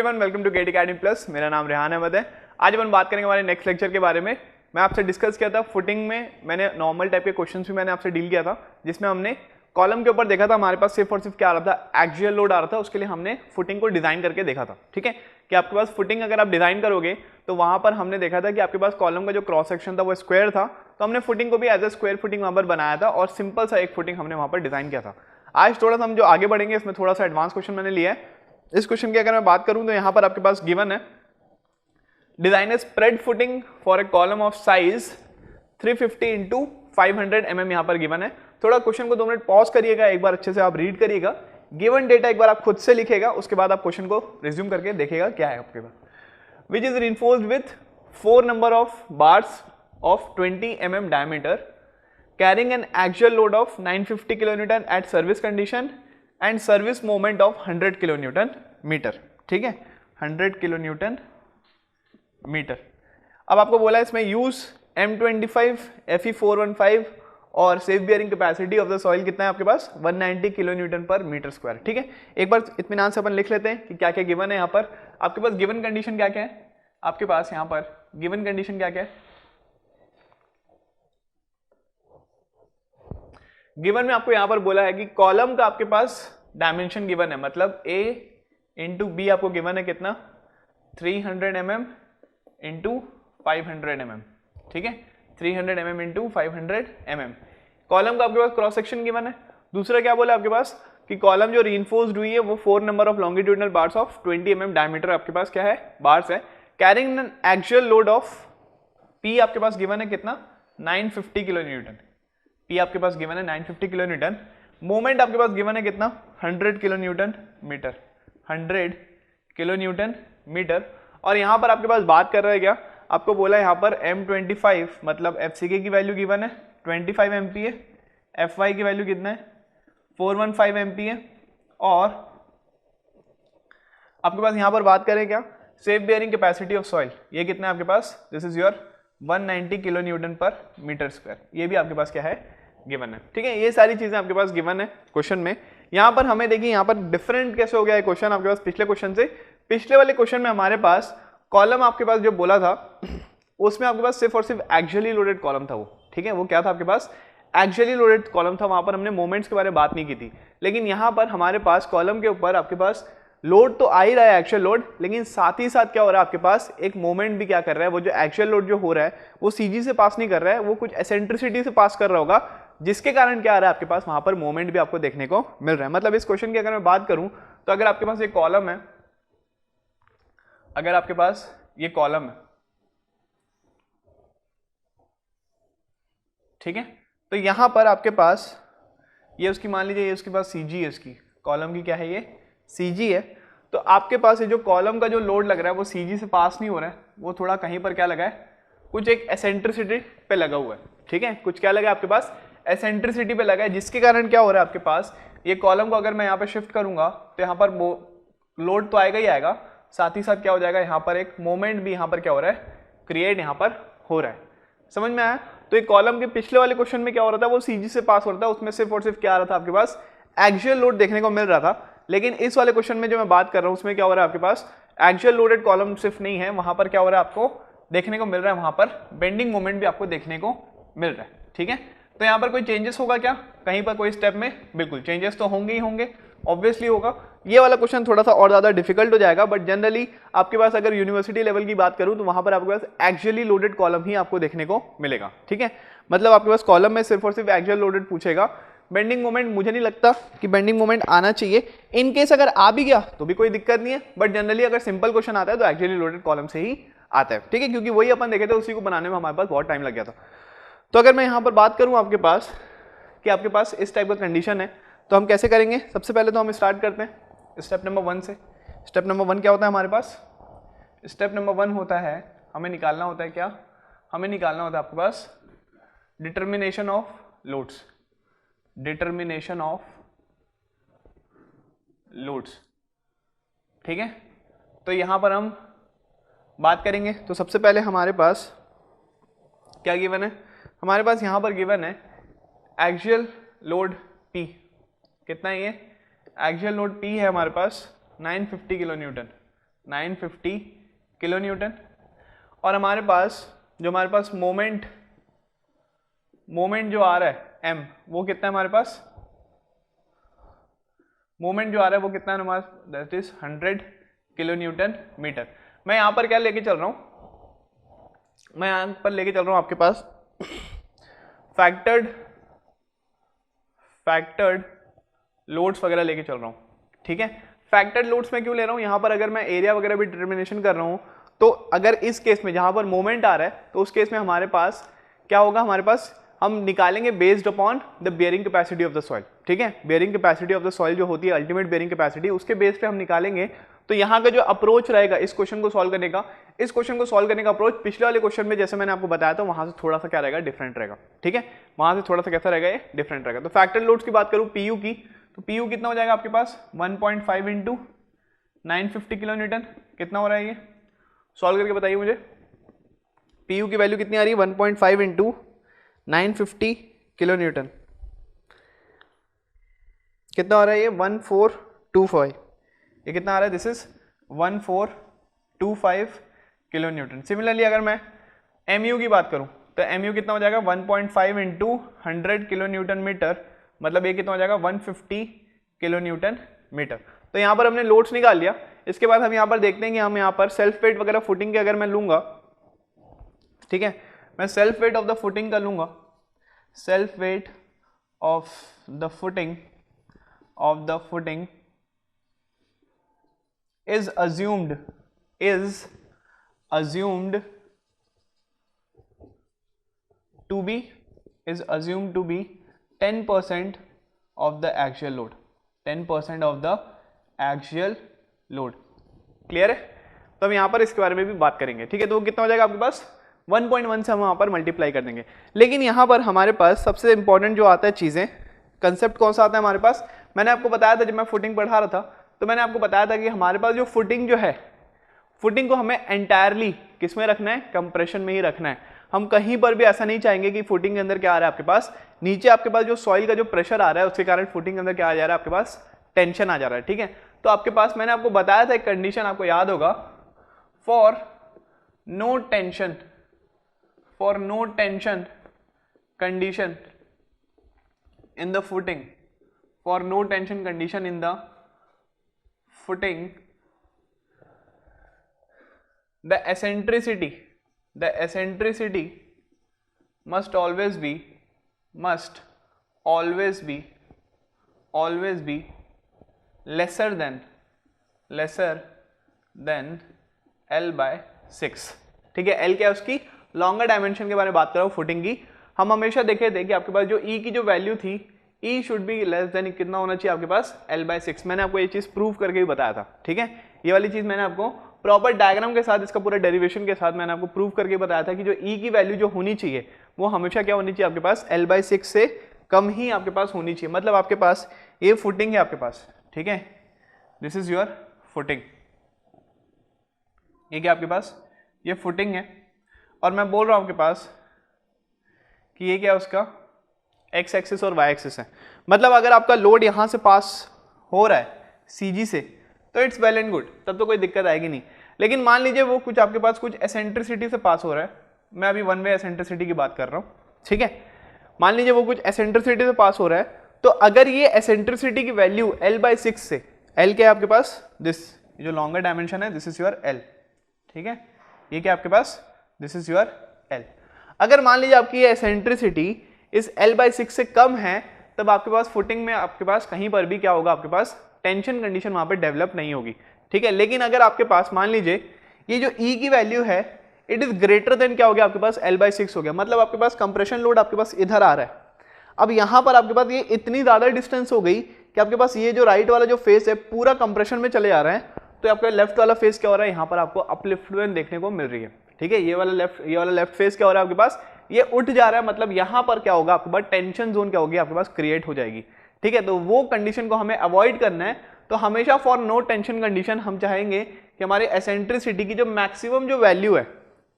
Everyone, welcome to Gate Academy Plus. मेरा नाम रेहान अहमद है। आज अपन बात करेंगे हमारे नेक्स्ट लेक्चर के बारे में। मैं आपसे डिस्कस किया था फुटिंग में, मैंने नॉर्मल टाइप के क्वेश्चंस भी मैंने आपसे डील किया था, जिसमें हमने कॉलम के ऊपर देखा था हमारे पास सिर्फ और सिर्फ क्या आ रहा था, एक्सियल लोड आ रहा था। उसके लिए हमने फुटिंग को डिजाइन करके देखा था। ठीक है कि आपके पास फुटिंग अगर आप डिजाइन करोगे तो वहां पर हमने देखा था कि आपके पास कॉलम का जो क्रॉस सेक्शन था वो स्क्वायर था, तो हमने फुटिंग को भी एज ए स्क्वायर फुटिंग वहां पर बनाया था और सिंपल सा एक फुटिंग हमने वहां पर डिजाइन किया था। आज थोड़ा सा हम जो आगे बढ़ेंगे इसमें थोड़ा सा एडवांस क्वेश्चन मैंने लिया है। इस क्वेश्चन की अगर मैं बात करूं तो यहां पर आपके पास गिवन है, design A spread footing for a column of size 350 into 500 mm यहां पर गिवन है। थोड़ा क्वेश्चन को 2 मिनट पॉज करिएगा, एक बार अच्छे से आप रीड करिएगा, गिवन डेटा एक बार आप खुद से लिखेगा, उसके बाद आप क्वेश्चन को रिज्यूम करके देखेगा क्या है आपके पास। Which is reinforced with 4 number of bars of 20 mm diameter carrying an actual load of 950 kilonewton at service condition and service moment of 100 kilonewton meter। ठीक है, 100 kilonewton meter। अब आपको बोला है इसमें यूज M25 Fe415 और safe bearing capacity of the soil कितना है आपके पास 190 किलोन्यूटन पर मीटर स्क्वायर। ठीक है, एक बार इत्मीनान से अपन लिख लेते हैं कि क्या क्या गिवन है। यहाँ पर आपके पास गिवन कंडीशन क्या क्या है, आपके पास यहाँ पर गिवन कंडीशन क्या क्या है। गिवन में आपको यहां पर बोला है कि कॉलम का आपके पास डायमेंशन गिवन है, मतलब A इंटू बी आपको गिवन है कितना 300 mm इंटू 500 mm। ठीक है, 300 mm इंटू 500 mm। कॉलम का आपके पास क्रॉस सेक्शन गिवन है। दूसरा क्या बोला आपके पास कि कॉलम जो रीइंफोर्स्ड हुई है वो 4 number of longitudinal bars of 20 mm diameter आपके पास क्या है, बार्स है। Carrying an actual load of P आपके पास गिवन है कितना 950 किलो न्यूटन। P आपके पास गिवन है 950 किलो न्यूटन। मोमेंट आपके पास गिवन है कितना 100 kilo newton metre, 100 kilo newton metre. और यहां पर आपके पास बात कर रहा है क्या, आपको बोला है यहां पर M25 मतलब FCK की वैल्यू गिवन है 25 MPa, FY की वैल्यू कितना है 415 MPa, और आपके पास यहां पर बात करें क्या safe bearing capacity of soil, ये कितना है आपके पास, this is your 190 kilo newton per metre square. ये भी आपके पास क्या है गिवन है। ठीक है, ये सारी चीजें आपके पास गिवन है क्वेश्चन में। यहां पर हमें देखिए यहां पर डिफरेंट कैसे हो गया है क्वेश्चन आपके पास पिछले क्वेश्चन से। पिछले वाले क्वेश्चन में हमारे पास कॉलम आपके पास जो बोला था उसमें आपके पास सिर्फ और सिर्फ एक्चुअली लोडेड कॉलम था वो। ठीक है, वो क्या था आपके पास एक्चुअली लोडेड कॉलम था, वहां पर हमने मोमेंट्स के बारे में बात नहीं की थी। लेकिन यहां पर हमारे पास कॉलम के ऊपर आपके पास लोड तो आ ही रहा है एक्चुअल लोड, लेकिन साथ ही साथ क्या हो रहा है आपके पास एक मोमेंट भी क्या कर रहा है, वो जो एक्चुअल लोड जो हो रहा है वो सीजी से पास नहीं कर रहा है, वो कुछ एसेंट्रिसिटी से पास कर रहा होगा, जिसके कारण क्या आ रहा है आपके पास वहां पर मोमेंट भी आपको देखने को मिल रहा है। मतलब इस क्वेश्चन की अगर मैं बात करूं तो अगर आपके पास एक कॉलम है, अगर आपके पास ये कॉलम है, ठीक है, तो यहां पर आपके पास ये उसकी मान लीजिए ये उसके पास सीजी है, इसकी कॉलम की क्या है ये सीजी है। तो आपके पास ये जो कॉलम का जो लोड लग रहा है वो सीजी से पास नहीं हो रहा है, वो थोड़ा कहीं पर क्या लगा है, कुछ एक एसेंट्रिसिटी पे लगा हुआ है। ठीक है, कुछ क्या लगा है आपके पास एसेंट्रिसिटी पे लगा है, जिसके कारण क्या हो रहा है आपके पास ये कॉलम को अगर मैं यहाँ पे शिफ्ट करूंगा तो यहाँ पर लोड तो आएगा ही आएगा, साथ ही साथ क्या हो जाएगा यहाँ पर एक मोमेंट भी यहाँ पर क्या हो रहा है क्रिएट यहाँ पर हो रहा है। समझ में आया। तो एक कॉलम के पिछले वाले क्वेश्चन में क्या हो रहा था, वो सीजी से पास हो रहा था, उसमें सिर्फ और सिर्फ क्या आ रहा था आपके पास एक्चुअल लोड देखने को मिल रहा था। लेकिन इस वाले क्वेश्चन में जो मैं बात कर रहा हूं उसमें क्या हो रहा है आपके पास एक्चुअल लोडेड कॉलम सिर्फ नहीं है, वहां पर क्या हो रहा है आपको देखने को मिल रहा है, वहां पर बेंडिंग मोमेंट भी आपको देखने को मिल रहा है। ठीक है, तो यहाँ पर कोई चेंजेस होगा क्या कहीं पर कोई स्टेप में, बिल्कुल चेंजेस तो होंगे ही होंगे, ऑब्वियसली होगा। ये वाला क्वेश्चन थोड़ा सा और ज्यादा डिफिकल्ट हो जाएगा, बट जनरली आपके पास अगर यूनिवर्सिटी लेवल की बात करूं तो वहां पर आपके पास एक्चुअली लोडेड कॉलम ही आपको देखने को मिलेगा। ठीक है, मतलब आपके पास कॉलम में सिर्फ और सिर्फ एक्चुअल लोडेड पूछेगा। बेंडिंग मोमेंट मुझे नहीं लगता कि बेंडिंग मोमेंट आना चाहिए, इन केस अगर आ भी गया तो भी कोई दिक्कत नहीं है, बट जनरली अगर सिंपल क्वेश्चन आता है तो एक्चुअली लोडेड कॉलम से ही आता है। ठीक है, क्योंकि वही अपन देखे थे, उसी को बनाने में हमारे पास बहुत टाइम लग गया था। तो अगर मैं यहाँ पर बात करूँ आपके पास कि आपके पास इस टाइप का कंडीशन है तो हम कैसे करेंगे, सबसे पहले तो हम स्टार्ट करते हैं स्टेप नंबर 1 से। स्टेप नंबर 1 क्या होता है हमारे पास, स्टेप नंबर 1 होता है हमें निकालना होता है क्या, हमें निकालना होता है आपके पास determination of loads, determination of loads. ठीक है, तो यहां पर हम बात करेंगे तो सबसे पहले हमारे पास क्या गिवन है, हमारे पास यहां पर गिवन है एक्सियल लोड P, कितना है ये एक्सियल लोड P है हमारे पास 950 किलो न्यूटन, 950 किलो न्यूटन। और हमारे पास मोमेंट जो आ रहा है m, वो कितना है हमारे पास, मोमेंट जो आ रहा है वो कितना है हमारे पास, that is 100 kilo newton metre. मैं यहाँ पर क्या लेके चल रहा हूँ, मैं यहाँ पर लेके चल रहा हूँ आपके पास फैक्टर्ड लोड्स वगैरह लेके चल रहा हूँ, ठीक है। फैक्टर्ड लोड्स में क्यों ले रहा हूँ, यहाँ पर अगर मैं एरिया वगैरह भी डिटर्मिनेशन कर रहा हूँ तो अगर इस केस में जहाँ पर मोमेंट आ रहा है तो उस केस में हमारे पास क्या होगा, हमारे पास हम निकालेंगे based upon the bearing capacity of the soil, ठीक है। Bearing capacity of the soil जो होती है अल्टीमेट बेयरिंग कैपेसिटी, उसके बेस पे हम निकालेंगे। तो यहाँ का जो अप्रोच रहेगा इस क्वेश्चन को सॉल्व करने का, अप्रोच पिछले वाले क्वेश्चन में जैसे मैंने आपको बताया था वहां से थोड़ा सा क्या रहेगा, डिफरेंट रहेगा, ठीक है। वहां से थोड़ा सा कैसा रहेगा, ये डिफरेंट रहेगा। तो फैक्टर लोड्स की बात करूँ पीयू की, तो पीयू कितना हो जाएगा आपके पास 1.5 इंटू 950 किलो न्यूटन, कितना हो रहा है ये, सॉल्व करके बताइए मुझे। पीयू की वैल्यू कितनी आ रही है, 1.5 इंटू 950 किलो न्यूटन, कितना हो रहा है ये 1425, ये कितना आ रहा है, this is 1425 kilo Newton. Similarly अगर मैं एमयू की बात करूं तो एमयू कितना हो जाएगा 1.5 इंटू 100 किलो न्यूटन मीटर, मतलब ये कितना हो जाएगा 150 किलो न्यूटन मीटर। तो यहाँ पर हमने लोड्स निकाल लिया। इसके बाद हम यहाँ पर देखते हैं कि हम यहाँ पर सेल्फ वेट वगैरह फुटिंग के अगर मैं लूंगा, ठीक है, मैं self weight of the footing का लूंगा, self weight of the footing is assumed to be 10% of the actual load, 10% of the actual load, clear है। तो हम यहाँ पर इसके बारे में भी बात करेंगे, ठीक है। तो वो कितना हो जाएगा आपके पास 1.1 से हम वहाँ पर मल्टीप्लाई कर देंगे। लेकिन यहाँ पर हमारे पास सबसे इंपॉर्टेंट जो आता है चीज़ें, कंसेप्ट कौन सा आता है हमारे पास, मैंने आपको बताया था जब मैं फुटिंग पढ़ा रहा था, तो मैंने आपको बताया था कि हमारे पास जो फुटिंग जो है, फुटिंग को हमें एंटायरली किस में रखना है, कंप्रेशन में ही रखना है। हम कहीं पर भी ऐसा नहीं चाहेंगे कि फुटिंग के अंदर क्या आ रहा है आपके पास, नीचे आपके पास जो सॉइल का जो प्रेशर आ रहा है उसके कारण फुटिंग के अंदर क्या आ जा रहा है, आपके पास टेंशन आ जा रहा है, ठीक है। तो आपके पास मैंने आपको बताया था एक कंडीशन, आपको याद होगा, for no tension condition in the footing, for no tension condition in the footing, the eccentricity must always be lesser than L/6, ठीक है। L क्या है उसकी लॉन्गर डायमेंशन के बारे में बात कर रहा हूँ फुटिंग की। हम हमेशा देखे थे कि आपके पास जो E की जो वैल्यू थी, E should be less then कितना होना चाहिए आपके पास L/6। मैंने आपको ये चीज प्रूव करके भी बताया था, ठीक है। ये वाली चीज मैंने आपको प्रॉपर डायग्राम के साथ, इसका पूरा डेरिवेशन के साथ मैंने आपको प्रूव करके बताया था कि जो E की वैल्यू जो होनी चाहिए वो हमेशा क्या होनी चाहिए आपके पास L/6 से कम ही आपके पास होनी चाहिए। मतलब आपके पास ये फुटिंग है आपके पास, ठीक है, दिस इज योर फुटिंग, ये क्या आपके पास ये फुटिंग है। और मैं बोल रहा हूं आपके पास कि ये क्या है उसका एक्स एक्सिस और वाई एक्सिस है। मतलब अगर आपका लोड यहां से पास हो रहा है सीजी से तो इट्स वेल एंड गुड, तब तो कोई दिक्कत आएगी नहीं। लेकिन मान लीजिए वो कुछ आपके पास कुछ एसेंट्रिसिटी से पास हो रहा है, मैं अभी वन वे एसेंट्रिसिटी की बात कर रहा हूं, ठीक है। मान लीजिए वो कुछ एसेंट्रिसिटी से पास हो रहा है, तो अगर ये एसेंट्रिसिटी की वैल्यू L/6 से, L क्या है आपके पास, दिस जो लॉन्गर डायमेंशन है, दिस इज योर L, ठीक है। ये क्या आपके पास, दिस इज योर L। अगर मान लीजिए आपकी ये एसेंट्रिसिटी इस L/6 से कम है, तब आपके पास फुटिंग में आपके पास कहीं पर भी क्या होगा, आपके पास टेंशन कंडीशन वहां पे डेवलप नहीं होगी, ठीक है। लेकिन अगर आपके पास मान लीजिए ये जो E की वैल्यू है इट इज ग्रेटर देन क्या हो गया आपके पास L/6 हो गया, मतलब आपके पास कंप्रेशन लोड आपके पास इधर आ रहा है। अब यहां पर आपके पास ये इतनी ज्यादा डिस्टेंस हो गई कि आपके पास ये जो राइट वाला जो फेस है पूरा कंप्रेशन में चले जा रहा है, तो आपका लेफ्ट वाला फेस क्या हो रहा है, यहाँ पर आपको अपलिफ्टमेंट देखने को मिल रही है, ठीक है। ये वाला लेफ्ट फेस क्या हो रहा है आपके पास, ये उठ जा रहा है, मतलब यहां पर क्या होगा आपके पास टेंशन जोन क्या होगी आपके पास क्रिएट हो जाएगी, ठीक है। तो वो कंडीशन को हमें अवॉइड करना है। तो हमेशा फॉर नो टेंशन कंडीशन हम चाहेंगे कि हमारे एसेंट्रिसिटी की जो मैक्सिमम जो वैल्यू है,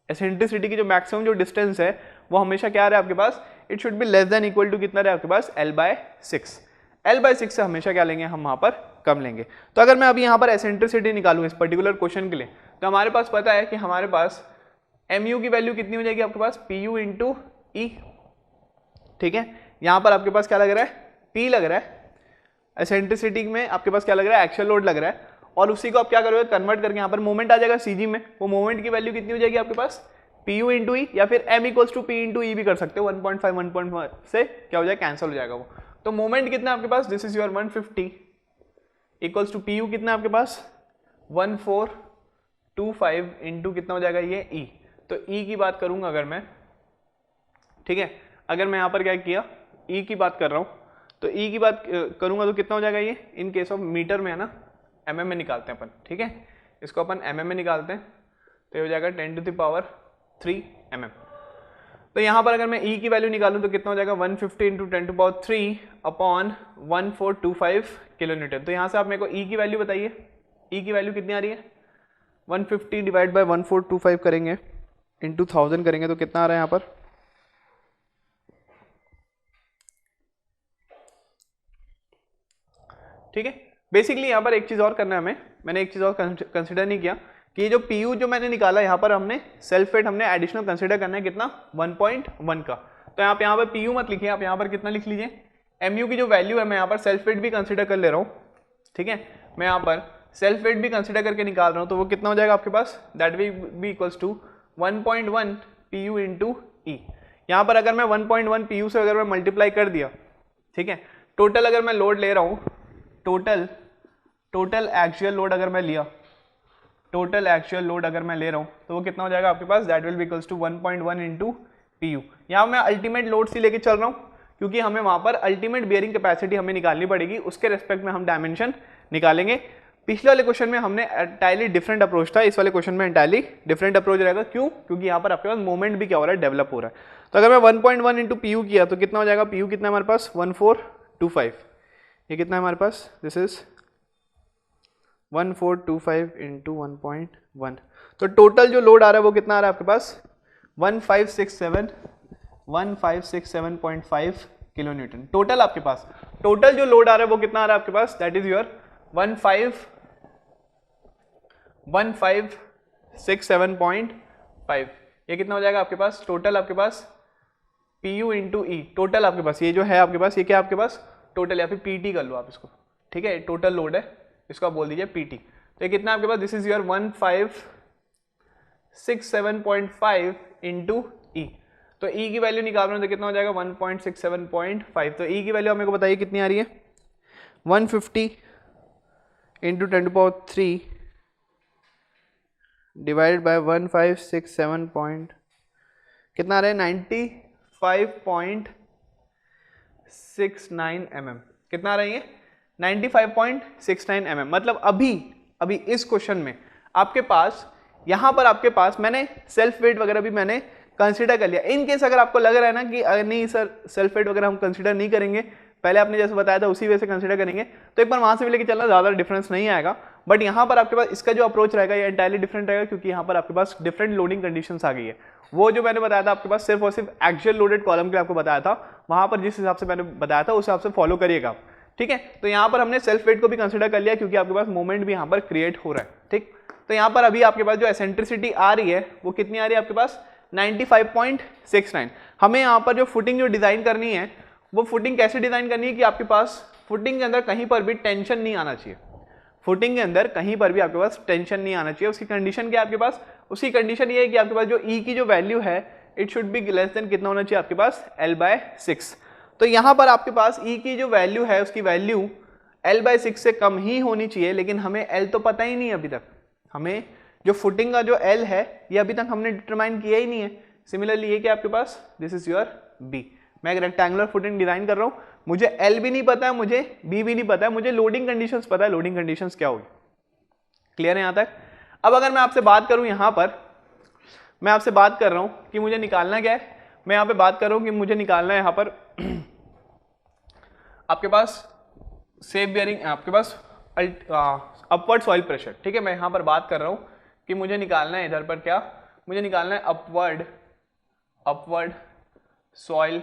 एसेंट्रिसिटी की जो मैक्सिमम जो डिस्टेंस है वो हमेशा क्या रहे आपके पास, it should be less than equal to कितना रहे आपके पास L/6। L/6 से हमेशा क्या लेंगे हम वहाँ पर कम लेंगे। तो अगर मैं अभी यहाँ पर एसेंट्रिसिटी निकालूँ इस पर्टिकुलर क्वेश्चन के लिए, तो हमारे पास पता है कि हमारे पास mu की वैल्यू कितनी हो जाएगी आपके पास pu इंटू ई। ठीक है, यहाँ पर आपके पास क्या लग रहा है P लग रहा है, एसेंट्रिसिटी में आपके पास क्या लग रहा है एक्चुअल लोड लग रहा है, और उसी को आप क्या करोगे कन्वर्ट करके यहाँ पर मोमेंट आ जाएगा CG में। वो मोमेंट की वैल्यू कितनी हो जाएगी आपके पास PU इंटू ई, या फिर M equals to P into e भी कर सकते हो। 1.5 से क्या हो जाएगा कैंसिल हो जाएगा वो। तो मोमेंट कितना आपके पास this is your 150 equals to PU कितना आपके पास 1425 इंटू कितना हो जाएगा ये E। तो E की बात करूंगा अगर मैं, ठीक है, अगर मैं यहाँ पर क्या किया E की बात कर रहा हूँ, तो E की बात करूंगा तो कितना हो जाएगा ये, इन केस ऑफ मीटर में है ना, mm में निकालते हैं अपन। ठीक है, इसको अपन mm में निकालते हैं तो ये हो जाएगा 10⁻³ mm। तो यहाँ पर अगर मैं E की वैल्यू निकालूं तो कितना हो जाएगा 150 इंटू 10⁻³ अपॉन 1425 किलोन्यूटन। तो यहाँ से आप मेरे को E की वैल्यू बताइए, E की वैल्यू कितनी आ रही है 150 डिवाइड बाय 1425 करेंगे इंटू 1000 करेंगे तो कितना आ रहा है यहाँ पर, ठीक है। बेसिकली यहाँ पर एक चीज और करना है हमें, मैंने एक चीज और कंसिडर नहीं किया कि ये जो PU जो मैंने निकाला यहाँ पर हमने सेल्फ वेट हमने एडिशनल कंसिडर करना है कितना 1.1 का। तो आप यहाँ पर PU मत लिखिए, आप यहाँ पर कितना लिख लीजिए MU की जो वैल्यू है मैं यहाँ पर सेल्फ वेट भी कंसिडर कर ले रहा हूँ। ठीक है, मैं यहाँ पर सेल्फ वेट भी कंसिडर करके निकाल रहा हूँ, तो वो कितना हो जाएगा आपके पास that will be equals to 1.1 PU into e. यहाँ पर अगर मैं 1.1 PU से अगर मैं मल्टीप्लाई कर दिया, ठीक है, टोटल अगर मैं लोड ले रहा हूँ, टोटल एक्चुअल लोड अगर मैं लिया, टोटल एक्चुअल लोड अगर मैं ले रहा हूँ तो वो कितना हो जाएगा आपके पास that will be equals to 1.1 into PU। यहाँ मैं अल्टीमेट लोड से लेके चल रहा हूँ क्योंकि हमें वहाँ पर अल्टीमेट बियरिंग कैपेसिटी हमें निकालनी पड़ेगी, उसके रेस्पेक्ट में हम डायमेंशन निकालेंगे। पिछले वाले क्वेश्चन में हमने एंटायरली डिफरेंट अप्रोच था, इस वाले क्वेश्चन में एंटायरली डिफरेंट अप्रोच रहेगा। क्यों? क्योंकि यहाँ पर आपके पास मोमेंट भी क्या हो रहा है डेवलप हो रहा है। तो अगर मैं 1.1 इंटू PU किया तो कितना हो जाएगा, PU कितना है हमारे पास 1425, ये कितना है हमारे पास दिस इज 1425 इंटू 1.1। तो टोटल जो लोड आ रहा है वो कितना आ रहा है आपके पास 1567.5 किलो न्यूटन। टोटल आपके पास टोटल जो लोड आ रहा है वो कितना आ रहा है आपके पास दैट इज योर 1567.5। ये कितना हो जाएगा आपके पास टोटल आपके पास PU इंटू ई। टोटल आपके पास ये जो है आपके पास ये क्या आपके पास टोटल, या फिर PT कर लो आप इसको, ठीक है, टोटल लोड है, इसको आप बोल दीजिए PT। तो ये कितना आपके पास दिस इज योर 1567.5 इंटू ई। तो E की वैल्यू निकाल रहे हैं तो कितना हो जाएगा 1.67.5। तो E की वैल्यू मेरे को बताइए कितनी आ रही है 150 इंटू 10⁻³ डिवाइड बाय 1567 पॉइंट कितना आ रहा है 95.69 mm। कितना आ रही है 95.69 mm। मतलब अभी इस क्वेश्चन में आपके पास यहाँ पर आपके पास मैंने सेल्फ वेट वगैरह भी मैंने कंसीडर कर लिया। इन केस अगर आपको लग रहा है ना कि नहीं सर सेल्फ वेट वगैरह हम कंसीडर नहीं करेंगे, पहले आपने जैसे बताया था उसी वे से कंसीडर करेंगे, तो एक बार वहां से भी लेके चलना, ज्यादा डिफरेंस नहीं आएगा। बट यहाँ पर आपके पास इसका जो अप्रोच रहेगा ये एंटायरली डिफरेंट रहेगा क्योंकि यहाँ पर आपके पास डिफरेंट लोडिंग कंडीशंस आ गई है। वो जो मैंने बताया था आपके पास सिर्फ और सिर्फ एक्चुअल लोडेड कॉलम के लिए आपको बताया था, वहां पर जिस हिसाब से मैंने बताया था उस हिसाब से फॉलो करिएगा, ठीक है। तो यहाँ पर हमने सेल्फ वेट को भी कंसीडर कर लिया क्योंकि आपके पास मोमेंट भी यहाँ पर क्रिएट हो रहा है, ठीक। तो यहाँ पर अभी आपके पास जो एसेंट्रिसिटी आ रही है वो कितनी आ रही है आपके पास 95.69। हमें यहाँ पर जो फुटिंग जो डिजाइन करनी है वो फुटिंग कैसे डिजाइन करनी है कि आपके पास फुटिंग के अंदर कहीं पर भी टेंशन नहीं आना चाहिए, फुटिंग के अंदर कहीं पर भी आपके पास टेंशन नहीं आना चाहिए। उसकी कंडीशन क्या है आपके पास, उसकी कंडीशन ये है कि आपके पास जो E की जो वैल्यू है it should be less then कितना होना चाहिए आपके पास L/6। तो यहाँ पर आपके पास E की जो वैल्यू है उसकी वैल्यू L/6 से कम ही होनी चाहिए, लेकिन हमें L तो पता ही नहीं है अभी तक, हमें जो फुटिंग का जो L है ये अभी तक हमने डिटरमाइन किया ही नहीं है। सिमिलरली ये क्या आपके पास दिस इज योर B। मैं एक रेक्टेंगुलर फुटिंग डिजाइन कर रहा हूं, मुझे L भी नहीं पता है, मुझे B भी नहीं पता है, मुझे लोडिंग कंडीशंस पता है, लोडिंग कंडीशंस क्या होगी। क्लियर है यहां तक। अब अगर मैं आपसे बात करूं, यहां पर मैं आपसे बात कर रहा हूं कि मुझे निकालना क्या है, मैं यहां पे बात कर रहा हूं कि मुझे निकालना है यहां पर आपके पास सेफ बियरिंग, आपके पास अपवर्ड सॉइल प्रेशर, ठीक है। मैं यहां पर बात कर रहा हूं कि मुझे निकालना है इधर पर क्या, मुझे निकालना है अपवर्ड सॉइल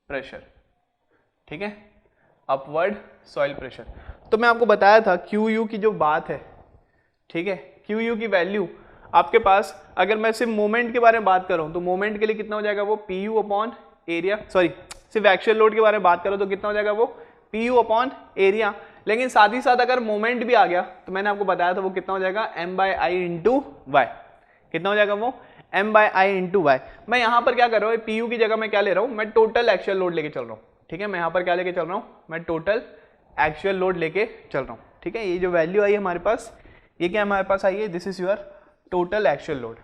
प्रेशर, ठीक है। Upward soil pressure. तो मैं आपको बताया था क्यू यू की जो बात है, ठीक है, क्यू यू की वैल्यू आपके पास, अगर मैं सिर्फ मोमेंट के बारे में बात करूं तो मोमेंट के लिए कितना हो जाएगा वो P U upon area, sorry सिर्फ एक्चुअल लोड के बारे में बात करो तो कितना हो जाएगा वो पी यू अपॉन एरिया। लेकिन साथ ही साथ अगर मोमेंट भी आ गया तो मैंने आपको बताया था वो कितना हो जाएगा M by I into Y. कितना हो जाएगा वो M by I into Y. मैं यहाँ पर क्या कर रहा हूँ, पी यू की जगह मैं क्या ले रहा हूँ, मैं टोटल एक्चुअल लोड लेके चल रहा हूँ, ठीक है। मैं यहाँ पर क्या लेके चल रहा हूँ, मैं टोटल एक्चुअल लोड लेके चल रहा हूँ, ठीक है। ये जो वैल्यू आई है हमारे पास, ये क्या हमारे पास आई है, this is your total actual load.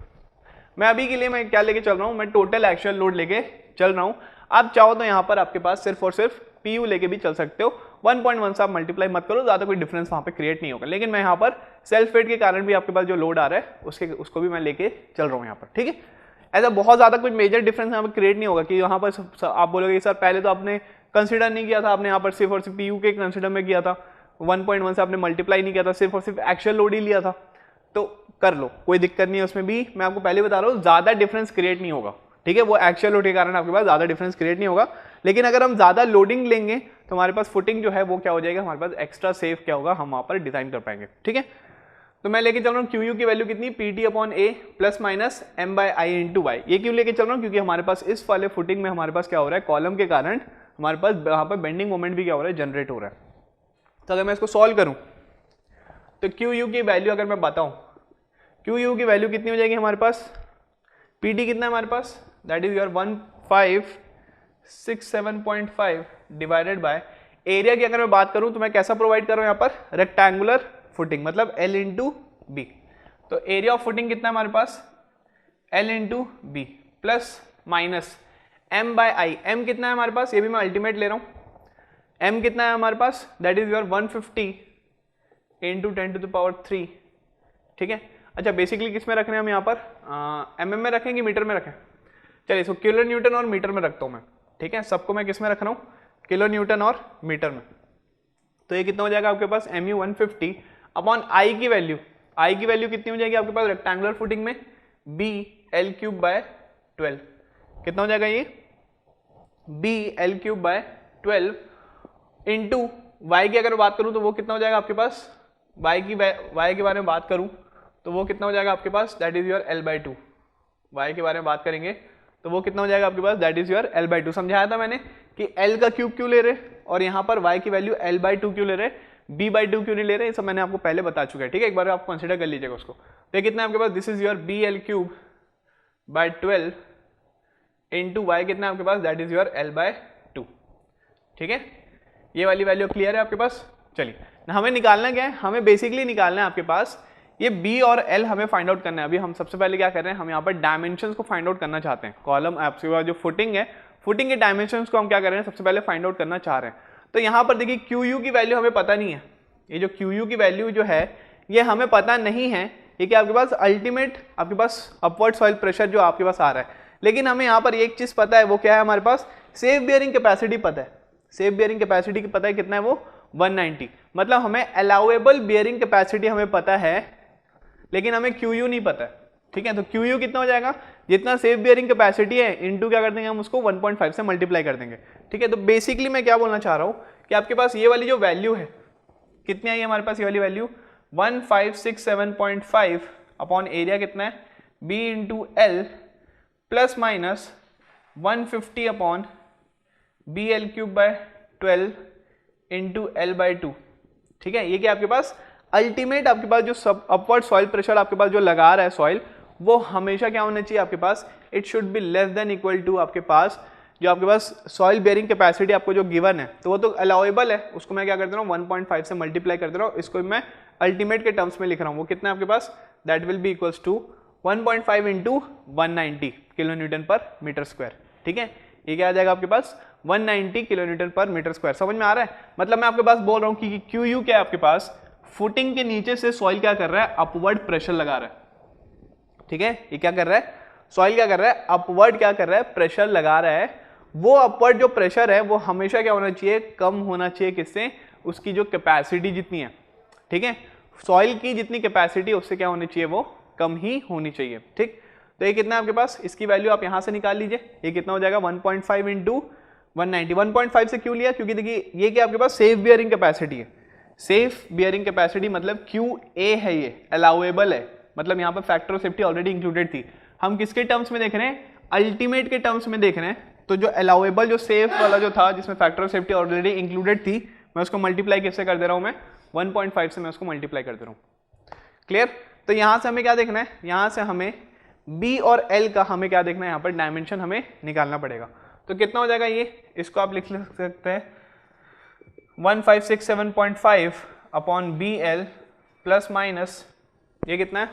मैं अभी के लिए मैं क्या लेके चल रहा हूँ, मैं टोटल एक्चुअल लोड लेके चल रहा हूँ। आप चाहो तो यहाँ पर आपके पास सिर्फ और सिर्फ पी यू लेके भी चल सकते हो, 1.1 से आप मल्टीप्लाई मत करो, ज़्यादा कोई डिफरेंस वहाँ पे क्रिएट नहीं होगा। लेकिन मैं यहाँ पर सेल्फ वेट के कारण भी आपके पास जो लोड आ रहा है उसको भी मैं लेके चल रहा हूँ यहाँ पर, ठीक है। ऐसा बहुत ज़्यादा कुछ मेजर डिफरेंस यहाँ पर क्रिएट नहीं होगा कि यहाँ पर आप बोलोगे सर पहले तो आपने कंसिडर नहीं किया था, आपने यहाँ पर सिर्फ और सिर्फ पी यू के कंसिडर में किया था, 1.1 से आपने मल्टीप्लाई नहीं किया था, सिर्फ और सिर्फ एक्चुअल लोड ही लिया था, तो कर लो, कोई दिक्कत नहीं है उसमें भी। मैं आपको पहले बता रहा हूँ ज़्यादा डिफरेंस क्रिएट नहीं होगा, ठीक है। वो एक्चुअल लोड के कारण आपके पास ज़्यादा डिफरेंस क्रिएट नहीं होगा। लेकिन अगर हम ज़्यादा लोडिंग लेंगे तो हमारे पास फुटिंग जो है वो क्या हो जाएगा, हमारे पास एक्स्ट्रा सेफ क्या होगा, हम वहाँ पर डिजाइन कर पाएंगे, ठीक है। तो मैं लेके चल रहा हूँ क्यू यू की वैल्यू कितनी, P T upon A plus minus M by I into Y. ये क्यों लेके चल रहा हूँ, क्योंकि हमारे पास इस वाले फुटिंग में हमारे पास क्या हो रहा है, कॉलम के कारण हमारे पास यहाँ पर बेंडिंग मोमेंट भी क्या हो रहा है, जनरेट हो रहा है। तो अगर मैं इसको सॉल्व करूँ तो क्यू यू की वैल्यू अगर मैं बताऊँ, क्यू यू की वैल्यू कितनी हो जाएगी हमारे पास, पी टी कितना है हमारे पास, that is your 1567.5 divided by area की अगर मैं बात करूं तो मैं कैसा प्रोवाइड कर रहा हूं यहाँ पर, रेक्टेंगुलर फुटिंग, मतलब L इंटू बी। तो एरिया ऑफ फुटिंग कितना है हमारे पास, L into B plus minus M by I. M कितना है हमारे पास, ये भी मैं अल्टीमेट ले रहा हूं, M कितना है हमारे पास, that is your 150 into 10 to the power 3, ठीक है। अच्छा बेसिकली किस में रख रहे हैं हम यहाँ पर, mm में रखेंगे, मीटर में रखें, चलिए इसको किलो न्यूटन और मीटर में रखता हूँ मैं, ठीक है। सबको मैं किस में रख रहा हूँ, किलो न्यूटन और मीटर में। तो ये कितना हो जाएगा आपके पास, mu 150 अपॉन आई की वैल्यू, आई की वैल्यू कितनी हो जाएगी आपके पास रेक्टेंगुलर फुटिंग में, b l क्यूब बाय 12। कितना हो जाएगा ये, b l cube by 12 into Y की अगर बात करूँ तो वो कितना हो जाएगा आपके पास, वाई के बारे में बात करूँ तो वो कितना हो जाएगा आपके पास, that is your l by 2। Y के बारे में बात करेंगे तो वो कितना हो जाएगा आपके पास, that is your l by 2। समझाया था मैंने कि l का क्यूब क्यों ले रहे और यहाँ पर y की वैल्यू l बाई 2 क्यों ले रहे, b बाई 2 क्यों नहीं ले रहे, ये सब मैंने आपको पहले बता चुका है, ठीक है। एक बार आप कंसिडर कर लीजिएगा उसको। तो ये कितना है आपके पास, this is your b l cube by 12 into Y कितना है आपके पास, that is your l by 2, ठीक है। ये वाली वैल्यू क्लियर है आपके पास। चलिए हमें निकालना क्या है, हमें बेसिकली निकालना है आपके पास ये b और l हमें फाइंड आउट करना है। अभी हम सबसे पहले क्या कर रहे हैं, हम यहाँ पर डायमेंशंस को फाइंड आउट करना चाहते हैं। कॉलम आपके पास जो फुटिंग है, फुटिंग के डायमेंशंस को हम क्या कर रहे हैं, सबसे पहले फाइंड आउट करना चाह रहे हैं। तो यहाँ पर देखिए क्यू यू की वैल्यू हमें पता नहीं है, ये जो क्यू यू की वैल्यू जो है ये हमें पता नहीं है, ये कि आपके पास अल्टीमेट आपके पास अपवर्ड सॉइल प्रेशर जो आपके पास आ रहा है। लेकिन हमें यहाँ पर एक चीज पता है, वो क्या है, हमारे पास सेफ बियरिंग कैपेसिटी पता है। सेफ बियरिंग कैपेसिटी पता है कितना है वो 190, मतलब हमें अलाउएबल बियरिंग कैपेसिटी हमें पता है, लेकिन हमें क्यू यू नहीं पता है, ठीक है। तो क्यू यू कितना हो जाएगा, जितना सेफ बियरिंग कैपेसिटी है इनटू क्या कर देंगे हम उसको 1.5 से मल्टीप्लाई कर देंगे, ठीक है। तो बेसिकली मैं क्या बोलना चाह रहा हूँ कि आपके पास ये वाली जो वैल्यू है कितनी आई है हमारे पास, ये वाली वैल्यू 1567.5 अपॉन एरिया कितना है b into L plus minus 150 upon B L cube by 12 into L by 2, ठीक है। ये क्या आपके पास अल्टीमेट आपके पास जो सब अपवर्ड सॉइल प्रेशर आपके पास जो लगा रहा है सॉइल, वो हमेशा क्या होना चाहिए आपके पास, it should be less than equal to आपके पास जो आपके पास सॉइल बेयरिंग कैपेसिटी आपको जो गिवन है, तो वो तो अलाउएबल है, उसको मैं क्या कर दे रहा हूँ 1.5 से मल्टीप्लाई कर दे रहा हूँ, इसको मैं अल्टीमेट के टर्म्स में लिख रहा हूँ। वो कितना है आपके पास, that will be equals to 1.5 into 190 kilo newton per metre square, ठीक है। ये क्या आ जाएगा आपके पास 190 kilo newton per metre square. समझ में आ रहा है, मतलब मैं आपके पास बोल रहा हूँ कि क्यू यू क्या है आपके पास, फुटिंग के नीचे से सॉइल क्या कर रहा है, अपवर्ड प्रेशर लगा रहा है, ठीक है। ये क्या कर रहा है, सॉइल क्या कर रहा है, अपवर्ड क्या कर रहा है, प्रेशर लगा रहा है। वो अपवर्ड जो प्रेशर है वो हमेशा क्या होना चाहिए, कम होना चाहिए, किससे, उसकी जो कैपेसिटी जितनी है, ठीक है। सॉइल की जितनी कैपेसिटी उससे क्या होनी चाहिए, वो कम ही होनी चाहिए, ठीक। तो ये कितना है आपके पास, इसकी वैल्यू आप यहां से निकाल लीजिए, ये कितना हो जाएगा 1.5 इंटू 190 1.5 से क्यों लिया, क्योंकि देखिए ये क्या आपके पास सेफ बियरिंग कैपेसिटी है। सेफ बियरिंग कैपेसिटी मतलब QA है, ये अलाउएबल है, मतलब यहाँ पर factor of safety already included थी। हम किसके टर्म्स में देख रहे हैं, अल्टीमेट के टर्म्स में देख रहे हैं। तो जो अलाउएबल जो सेफ वाला जो था जिसमें factor of safety already included थी, मैं उसको मल्टीप्लाई कैसे कर दे रहा हूँ, मैं 1.5 से मैं उसको मल्टीप्लाई कर दे रहा हूँ। क्लियर। तो यहाँ से हमें क्या देखना है, यहाँ से हमें B और L का हमें क्या देखना है, यहाँ पर डायमेंशन हमें निकालना पड़ेगा। तो कितना हो जाएगा ये, इसको आप लिख सकते हैं 1567.5 अपॉन BL प्लस माइनस ये कितना है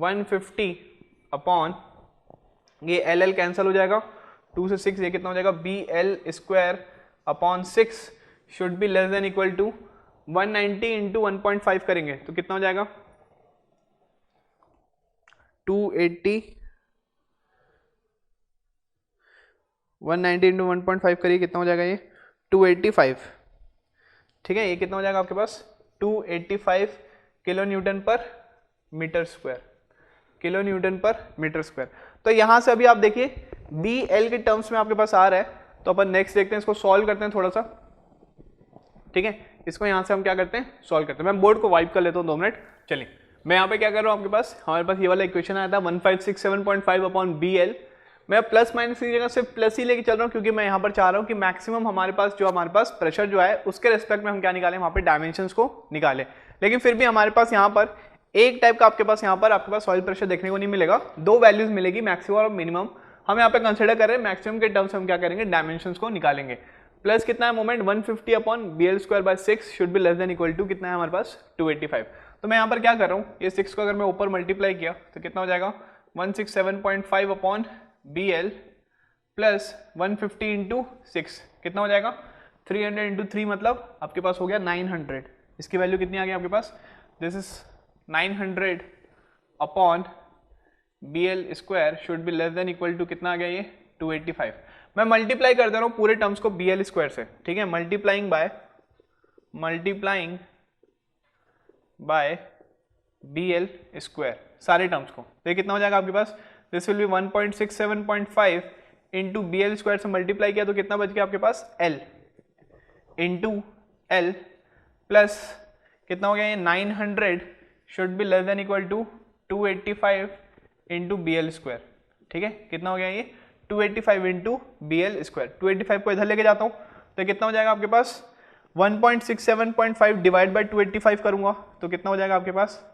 150 अपॉन ये LL कैंसिल हो जाएगा 2 से 6, ये कितना हो जाएगा BL square upon 6 should be less than equal to 190 into 1.5 करेंगे तो कितना हो जाएगा 280, 190 इंटू 1.5 करिए कितना हो जाएगा ये 285। ठीक है, ये कितना हो जाएगा आपके पास 285 kilo newton per metre square, kilo newton per metre square. तो यहाँ से अभी आप देखिए BL के टर्म्स में आपके पास आ रहा है, तो अपन नेक्स्ट देखते हैं, इसको सॉल्व करते हैं थोड़ा सा। ठीक है, इसको यहाँ से हम क्या करते हैं सॉल्व करते हैं। मैं बोर्ड को वाइप कर लेता हूँ 2 मिनट। चलिए मैं यहाँ पे क्या कर रहा हूँ, आपके पास हमारे पास ये वाला इक्वेशन आया था 1567.5 अपॉन BL। मैं प्लस माइनस की जगह सिर्फ प्लस ही लेके चल रहा हूँ, क्योंकि मैं यहाँ पर चाह रहा हूँ कि मैक्सिमम हमारे पास प्रेशर जो है उसके रेस्पेक्ट में हम क्या निकालें, वहाँ पे डायमेंशंस को निकालें। लेकिन फिर भी हमारे पास यहाँ पर एक टाइप का आपके पास सॉइल प्रेशर देखने को नहीं मिलेगा, 2 वैल्यूज मिलेगी मैक्सिमम और मिनिमम। हम यहाँ पे कंसिडर कर रहे हैं मैक्सिमम के टर्म्स हम क्या करेंगे डायमेंशंस को निकालेंगे। प्लस कितना है moment 150 upon BL square by 6 should be less than equal to कितना है हमारे पास 285। तो मैं यहाँ पर क्या कर रहा हूँ, ये 6 को अगर मैं ऊपर मल्टीप्लाई किया तो कितना हो जाएगा 167.5 अपॉन BL प्लस 150 इंटू 6 कितना हो जाएगा 300 इंटू 3 मतलब आपके पास हो गया 900। इसकी वैल्यू कितनी आ गई आपके पास, this is 900 upon BL square should be less than equal to कितना आ गया ये 285। मैं मल्टीप्लाई कर दे रहा हूँ पूरे टर्म्स को BL स्क्वायर से। ठीक है, मल्टीप्लाइंग बाय BL स्क्वायर सारे टर्म्स को, तो ये कितना हो जाएगा आपके पास, this will be 1.67.5 into BL square से मल्टीप्लाई किया तो कितना बच गया आपके पास L इंटू L प्लस कितना हो गया ये 900 should be less than equal to 285 into BL square. ठीक है, कितना हो गया ये 285 इंटू BL स्क्वायर। 285 को इधर लेके जाता हूँ तो कितना हो जाएगा आपके पास 1.67.5 डिवाइड बाय 285 करूंगा तो कितना हो जाएगा आपके पास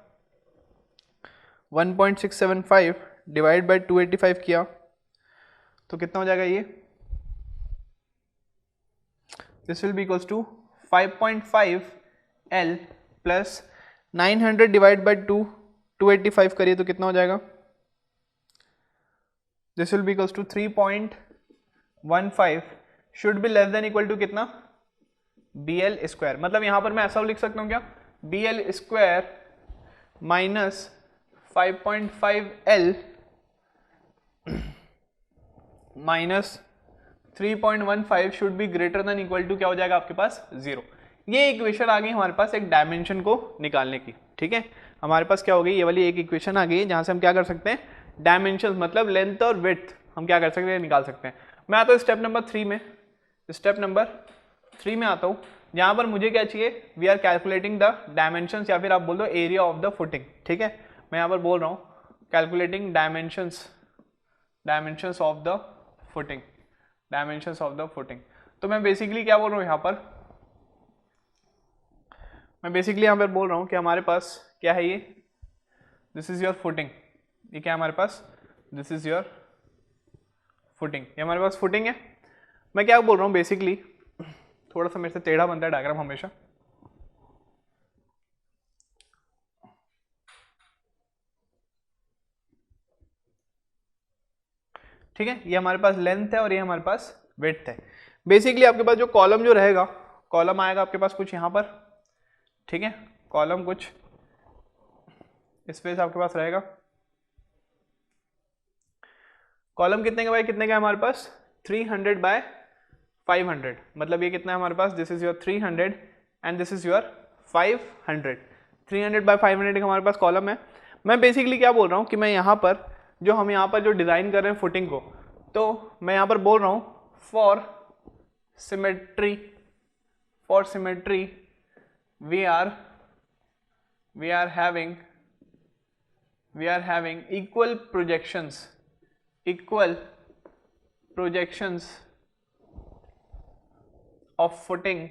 1.675 डिवाइड बाय 285 किया तो कितना हो जाएगा ये, this will be equals to 5.5 L plus 900 divide by 285 करिए तो कितना हो जाएगा, this will be equals to 3.15 should be less than equal to कितना BL स्क्वायर। मतलब यहां पर मैं ऐसा लिख सकता हूं क्या BL square minus 5.5 L minus 3.15 should be greater than equal to क्या हो जाएगा आपके पास 0। ये इक्वेशन आ गई हमारे पास एक डायमेंशन को निकालने की। ठीक है, हमारे पास क्या हो गई ये वाली एक इक्वेशन आ गई जहां से हम क्या कर सकते हैं डायमेंशन मतलब लेंथ और विड्थ हम क्या कर सकते हैं निकाल सकते हैं। मैं आता हूँ स्टेप नंबर 3 में। स्टेप नंबर 3 में आता हूँ जहां पर मुझे क्या चाहिए, we are calculating the dimensions या फिर आप बोल दो एरिया ऑफ द फुटिंग। ठीक है, मैं यहाँ पर बोल रहा हूँ calculating dimensions of the footing, dimensions of the footing. तो मैं बेसिकली क्या बोल रहा हूँ यहाँ पर, मैं बेसिकली यहाँ पर बोल रहा हूँ कि हमारे पास क्या है ये, दिस इज योर फुटिंग। ये क्या है हमारे पास, दिस इज योर फुटिंग, ये हमारे पास फुटिंग है। मैं क्या बोल रहा हूँ बेसिकली, थोड़ा सा मेरे से टेढ़ा बनता है डायग्राम हमेशा, ठीक है। ये हमारे पास लेंथ है और ये हमारे पास विड्थ है। बेसिकली आपके पास जो कॉलम जो रहेगा, कॉलम आएगा आपके पास कुछ यहाँ पर, ठीक है, कॉलम कुछ स्पेस आपके पास रहेगा। कॉलम कितने का बाय कितने का है हमारे पास 300 बाय 500, मतलब ये कितना है हमारे पास, this is your 300 and this is your 500। 300 by 500 का हमारे पास कॉलम है। मैं बेसिकली क्या बोल रहा हूँ कि मैं यहाँ पर जो हम यहाँ पर जो डिज़ाइन कर रहे हैं फुटिंग को, तो मैं यहाँ पर बोल रहा हूँ for symmetry, for symmetry we are having equal projections of footing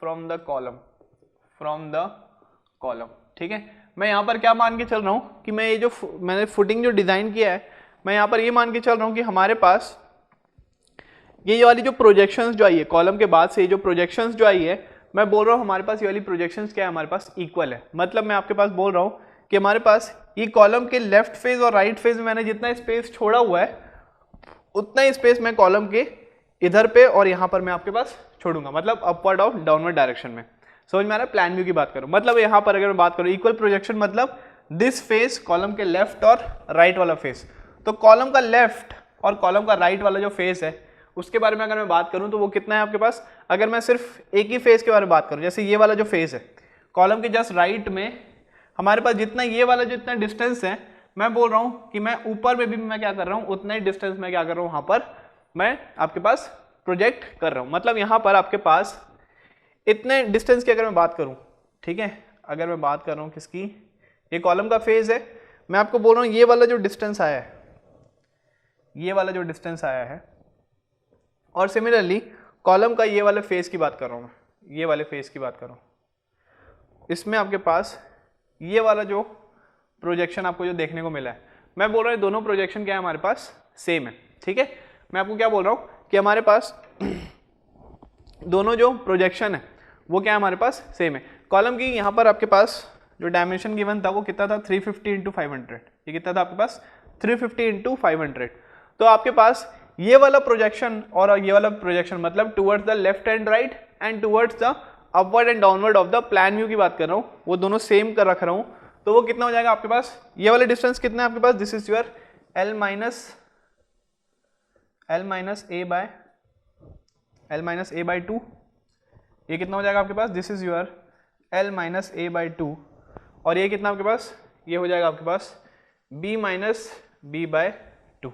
from the column, ठीक है। मैं यहाँ पर क्या मान के चल रहा हूँ कि मैं ये जो मैंने फुटिंग जो डिजाइन किया है, मैं यहाँ पर ये मान के चल रहा हूँ कि हमारे पास ये वाली जो प्रोजेक्शंस जो आई है कॉलम के बाद से, ये जो प्रोजेक्शंस जो आई है, मैं बोल रहा हूँ हमारे पास ये वाली प्रोजेक्शंस क्या है, हमारे पास इक्वल है। मतलब मैं आपके पास बोल रहा हूँ कि हमारे पास ये कॉलम के लेफ्ट फेज और राइट फेज में मैंने जितना स्पेस छोड़ा हुआ है उतना ही स्पेस मैं कॉलम के इधर पे और यहाँ पर मैं आपके पास छोड़ूंगा, मतलब अपवर्ड और डाउनवर्ड डायरेक्शन में। समझ में आ रहा है? प्लान व्यू की बात करूं, मतलब यहाँ पर अगर मैं बात करूं इक्वल प्रोजेक्शन, मतलब दिस फेस कॉलम के लेफ्ट और राइट वाला फेस। तो कॉलम का लेफ्ट और कॉलम का राइट वाला जो फेस है उसके बारे में अगर मैं बात करूं तो वो कितना है आपके पास। अगर मैं सिर्फ एक ही फेस के बारे में बात करूं, जैसे ये वाला जो फेस है कॉलम के जस्ट राइट में, हमारे पास जितना ये वाला जो इतना डिस्टेंस है, मैं बोल रहा हूँ कि मैं ऊपर में भी मैं क्या कर रहा हूँ उतना ही डिस्टेंस मैं क्या कर रहा हूँ वहां पर मैं आपके पास प्रोजेक्ट कर रहा हूँ। मतलब यहाँ पर आपके पास इतने डिस्टेंस की अगर मैं बात करूँ, ठीक है, अगर मैं बात कर रहा हूँ किसकी, ये कॉलम का फेज है, मैं आपको बोल रहा हूँ ये वाला जो डिस्टेंस आया है, ये वाला जो डिस्टेंस आया है, और सिमिलरली कॉलम का ये वाले फेज की बात कर रहा हूँ मैं, ये वाले फेज की बात कर रहा हूँ, इसमें आपके पास ये वाला जो प्रोजेक्शन आपको जो देखने को मिला है, मैं बोल रहा हूँ दोनों प्रोजेक्शन क्या है हमारे पास सेम है, ठीक है। मैं आपको क्या बोल रहा हूँ कि हमारे पास दोनों जो प्रोजेक्शन है वो क्या है हमारे पास सेम है। कॉलम की यहाँ पर आपके पास जो डायमेंशन गिवन था वो कितना था 350 इंटू 500, ये कितना था आपके पास 350 इंटू 500। तो आपके पास ये वाला प्रोजेक्शन और ये वाला प्रोजेक्शन मतलब towards the left and right and towards the upward and downward of the plan view की बात कर रहा हूँ, वो दोनों सेम कर रख रहा हूँ। तो वो कितना हो जाएगा आपके पास, ये वाला डिस्टेंस कितना है आपके पास, this is your L minus a by 2, ये कितना हो जाएगा आपके पास, this is your L minus a by 2, और ये कितना आपके पास, ये हो जाएगा आपके पास b माइनस b बाई 2,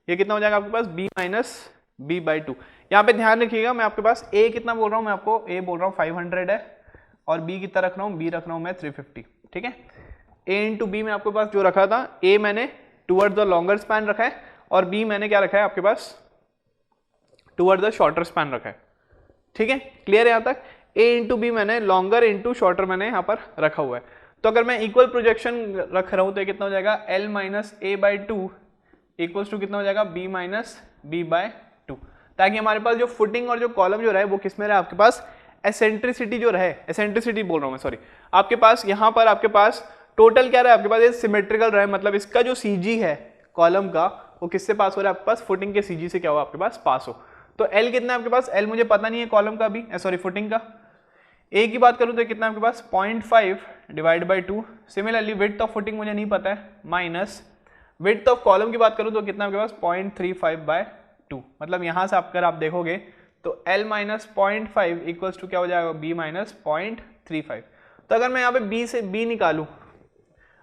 ये कितना हो जाएगा आपके पास b माइनस b बाई 2। यहाँ पे ध्यान रखिएगा मैं आपके पास a कितना बोल रहा हूँ, मैं आपको a बोल रहा हूँ 500 है और b कितना रख रहा हूँ, b रख रहा हूँ मैं 350, ठीक है। a इंटू बी में आपके पास जो रखा था, a मैंने टुवर्ड्स द लॉन्गर स्पैन रखा है और b मैंने क्या रखा है आपके पास टुवर्ड्स द शॉर्टर स्पैन रखा है, ठीक है। क्लियर है यहाँ तक? a इंटू बी मैंने लॉन्गर इंटू शॉर्टर मैंने यहाँ पर रखा हुआ है। तो अगर मैं इक्वल प्रोजेक्शन रख रहा हूँ तो ये कितना हो जाएगा L minus a by 2 equals to कितना हो जाएगा b माइनस b बाय 2, ताकि हमारे पास जो फुटिंग और जो कॉलम जो रहे वो किस में रहे आपके पास एसेंट्रिसिटी जो रहे, एसेंट्रिसिटी बोल रहा हूँ मैं सॉरी, आपके पास यहाँ पर आपके पास टोटल क्या रहा है आपके पास, ये सिमेट्रिकल रहा है, मतलब इसका जो CG है कॉलम का वो किससे पास हो रहा है आपके पास, फुटिंग के CG से क्या हो आपके पास पास हो। तो L कितना है आपके पास, L मुझे पता नहीं है कॉलम का भी, सॉरी फुटिंग का। A की बात करूँ तो कितना आपके पास 0.5 divide by 2। Similarly width of footing मुझे नहीं पता है, माइनस विड्थ ऑफ कॉलम की बात करूँ तो कितना आपके पास 0.35 बाय 2। मतलब यहाँ से अगर आप देखोगे तो L माइनस 0.5 इक्वल्स टू क्या हो जाएगा B माइनस 0.35। तो अगर मैं यहाँ पे B से B निकालूँ,